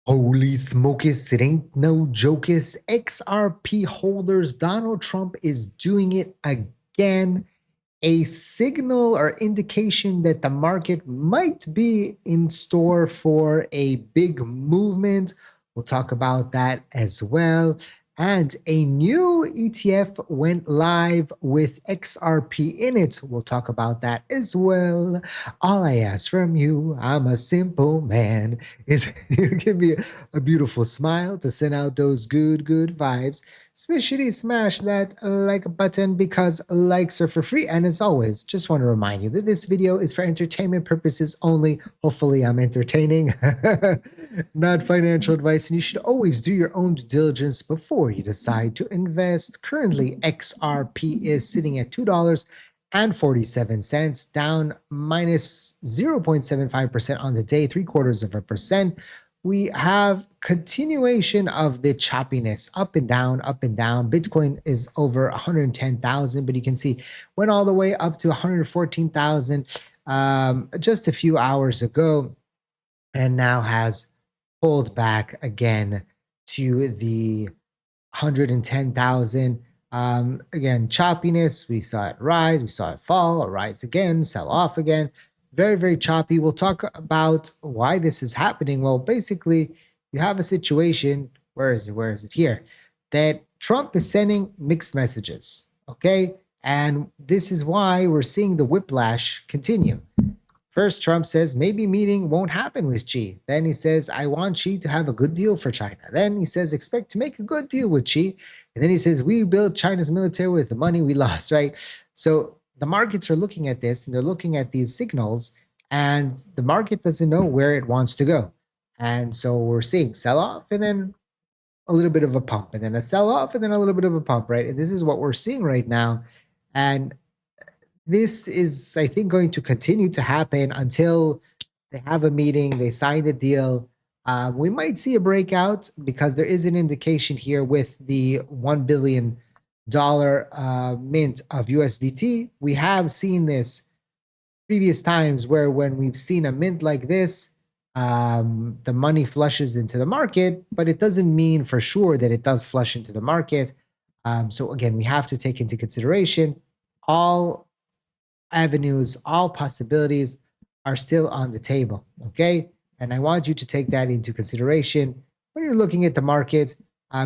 Holy smokus, it ain't no jokus. XRP holders, Donald Trump is doing it again. A signal or indication that the market might be in store for a big movement. We'll talk about that as well. And a new ETF went live with XRP in it. We'll talk about that as well. All I ask from you, I'm a simple man, is you give me a beautiful smile to send out those good vibes. Especially smash that like button because likes are for free. And as always, just want to remind you that this video is for entertainment purposes only. Hopefully I'm entertaining, not financial advice. And you should always do your own due diligence before you decide to invest. Currently, XRP is sitting at $2.47, down minus 0.75% on the day, 0.75%. We have continuation of the choppiness, up and down, up and down. Bitcoin is over 110,000, but you can see went all the way up to 114,000 just a few hours ago, and now has pulled back again to the 110,000. Again, choppiness. We saw it rise, we saw it fall, rise again, sell off again. Very choppy. We'll talk about why this is happening. Well, basically, you have a situation, where is it here, that Trump is sending mixed messages, okay? And this is why we're seeing the whiplash continue. First, Trump says maybe meeting won't happen with Xi. Then he says, I want Xi to have a good deal for China. Then he says, expect to make a good deal with Xi. And then he says, we built China's military with the money we lost, right? So the markets are looking at this and they're looking at these signals, and the market doesn't know where it wants to go. And so we're seeing sell off and then a little bit of a pump and then a sell off and then a little bit of a pump, right? And this is what we're seeing right now. And this is, I think, going to continue to happen until they have a meeting, they sign the deal. We might see a breakout because there is an indication here with the $1 billion mint of USDT. We have seen this previous times where when we've seen a mint like this, the money flushes into the market, but it doesn't mean for sure that it does flush into the market. So again, we have to take into consideration all avenues, all possibilities are still on the table, okay? And I want you to take that into consideration when you're looking at the market.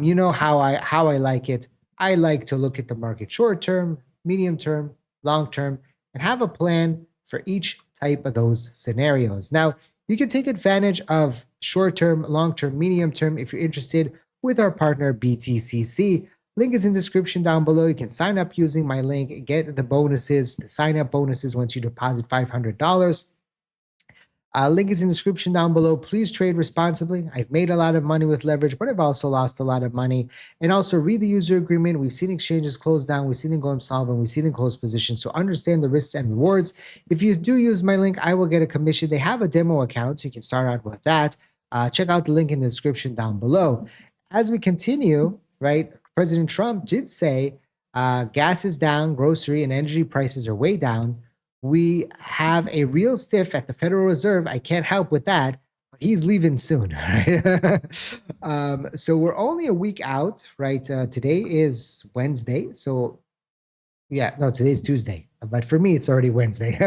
You know how I like it. I like to look at the market short term, medium term, long term, and have a plan for each type of those scenarios. Now, you can take advantage of short term, long term, medium term if you're interested with our partner BTCC. Link is in the description down below. You can sign up using my link, get the bonuses, the sign up bonuses once you deposit $500. Link is in the description down below. Please trade responsibly. I've made a lot of money with leverage, but I've also lost a lot of money. And also read the user agreement. We've seen exchanges close down. We've seen them go insolvent. We've seen them close positions. So understand the risks and rewards. If you do use my link, I will get a commission. They have a demo account, so you can start out with that. Check out the link in the description down below. As we continue, right, President Trump did say gas is down, grocery and energy prices are way down. We have a real stiff at the Federal Reserve. I can't help with that, but he's leaving soon. Right? So we're only a week out, right? Today is Wednesday. So yeah, no, today's Tuesday. But for me, it's already Wednesday.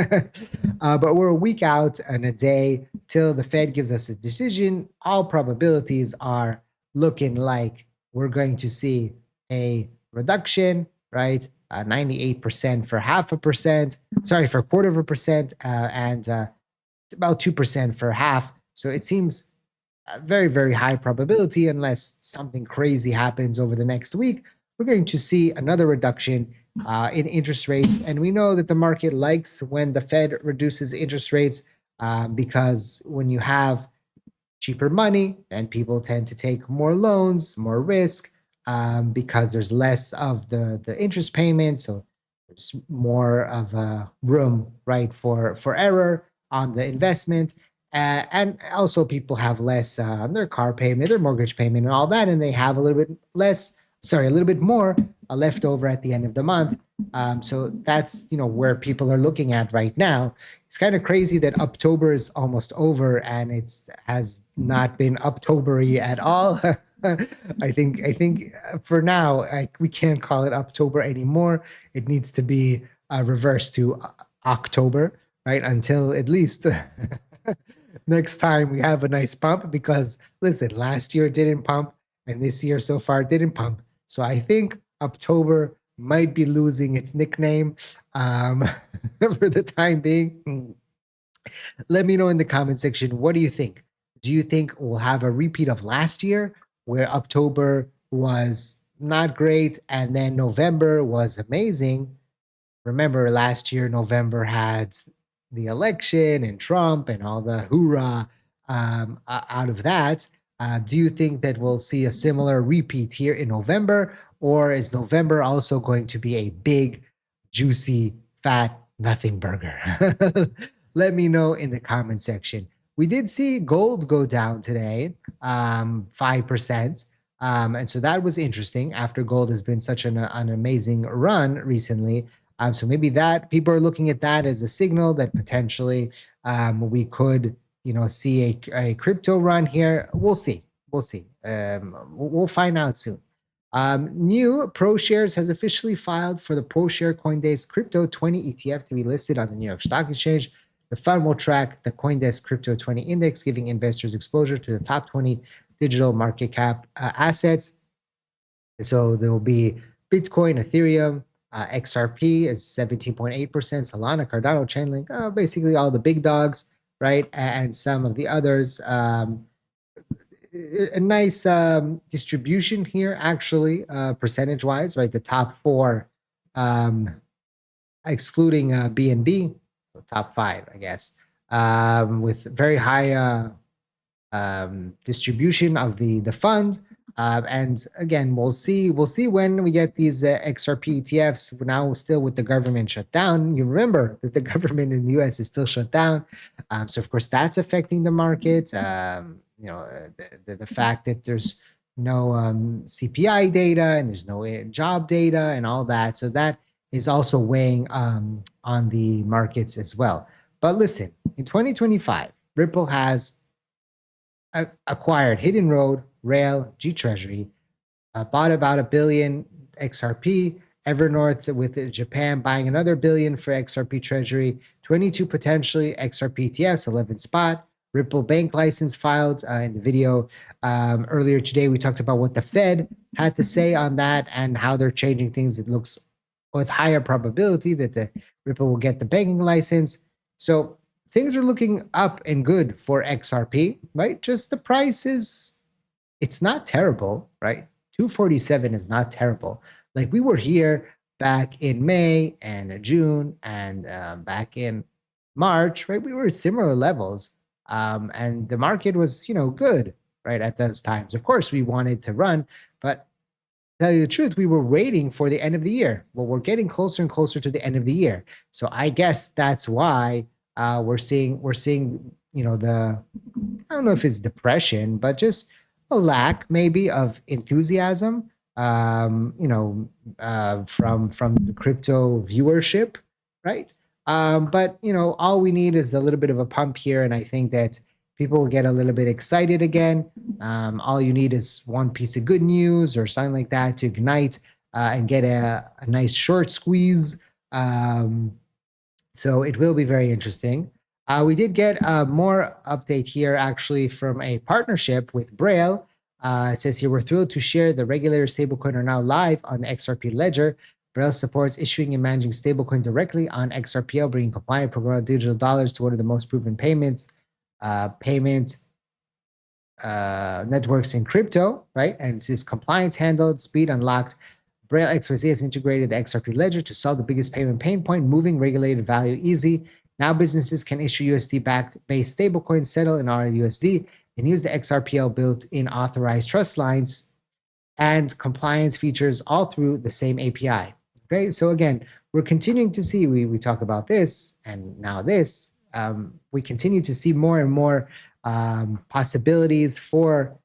But we're a week out and a day till the Fed gives us a decision. All probabilities are looking like we're going to see a reduction, right? 98% for 0.5%, sorry, for 0.25%, and about 2% for half. So it seems very high probability, unless something crazy happens over the next week, we're going to see another reduction in interest rates. And we know that the market likes when the Fed reduces interest rates because when you have cheaper money, then people tend to take more loans, more risk, because there's less of the interest payment, so there's more of a room, right, for error on the investment, and also people have less their car payment, their mortgage payment, and all that, and they have a little bit less, sorry, a little bit more left over at the end of the month. So that's where people are looking at right now. It's kind of crazy that October is almost over and it's has not been Octobery at all. I think for now we can't call it October anymore. It needs to be reversed to October, right? Until at least next time we have a nice pump. Because listen, last year didn't pump, and this year so far didn't pump. So I think October might be losing its nickname um, for the time being. Let me know in the comment section. What do you think? Do you think we'll have a repeat of last year where October was not great and then November was amazing? Remember last year, November had the election and Trump and all the hoorah out of that. Do you think that we'll see a similar repeat here in November? Or is November also going to be a big, juicy, fat nothing burger? Let me know in the comment section. We did see gold go down today, 5%. And so that was interesting after gold has been such an amazing run recently. So maybe that people are looking at that as a signal that potentially we could, see a crypto run here. We'll see. We'll see. We'll find out soon. New ProShares has officially filed for the ProShare Coindesk Crypto 20 ETF to be listed on the New York Stock Exchange. The fund will track the Coindesk Crypto 20 Index, giving investors exposure to the top 20 digital market cap assets. So there will be Bitcoin, Ethereum, XRP is 17.8%, Solana, Cardano, Chainlink, basically all the big dogs, right? And some of the others. A nice distribution here, actually, percentage-wise, right? The top four, excluding BNB, so top five, I guess, with very high distribution of the fund. And again, we'll see when we get these XRP ETFs. We're now still with the government shut down. You remember that the government in the US is still shut down. So of course that's affecting the market. The fact that there's no CPI data and there's no job data and all that. So that is also weighing on the markets as well. But listen, in 2025, Ripple has acquired Hidden Road, Rail, G Treasury, bought about $1 billion XRP, Evernorth with Japan buying another $1 billion for XRP Treasury, 22 potentially XRP ETFs, 11 spot, Ripple bank license filed in the video earlier today. We talked about what the Fed had to say on that and how they're changing things. It looks with higher probability that the Ripple will get the banking license. So things are looking up and good for XRP, right? Just the price it's not terrible, right? 247 is not terrible. Like we were here back in May and June and back in March, right? We were at similar levels. And the market was, good, right, at those times. Of course, we wanted to run, but to tell you the truth, we were waiting for the end of the year. Well, we're getting closer and closer to the end of the year. So I guess that's why we're seeing, the, I don't know if it's depression, but just a lack maybe of enthusiasm, from the crypto viewership, right? But all we need is a little bit of a pump here, and I think that people will get a little bit excited again. All you need is one piece of good news or something like that to ignite and get a nice short squeeze. So it will be very interesting. We did get more update here actually from a partnership with Braille. It says here, we're thrilled to share the regulator stablecoin are now live on the XRP ledger. Braille supports issuing and managing stablecoin directly on XRPL, bringing compliant programmable digital dollars to one of the most proven payment networks in crypto, right? And it says compliance handled, speed unlocked. Braille XYZ has integrated the XRP ledger to solve the biggest payment pain point, moving regulated value easy. Now businesses can issue USD-backed based stablecoins, settle in RUSD, and use the XRPL built-in authorized trust lines and compliance features all through the same API. Okay, so again, we're continuing to see, we talk about this and now this, we continue to see more and more possibilities for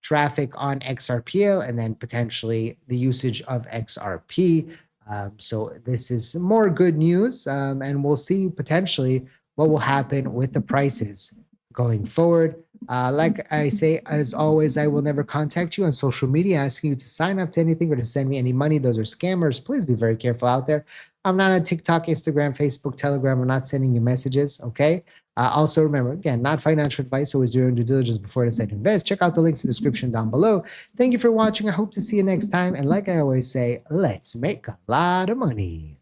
traffic on XRPL and then potentially the usage of XRP. So this is more good news, and we'll see potentially what will happen with the prices going forward. Like I say, as always, I will never contact you on social media asking you to sign up to anything or to send me any money. Those are scammers. Please be very careful out there. I'm not on TikTok, Instagram, Facebook, Telegram. I'm not sending you messages. Okay. Also, remember, again, not financial advice. Always do your own due diligence before you decide to invest. Check out the links in the description down below. Thank you for watching. I hope to see you next time. And like I always say, let's make a lot of money.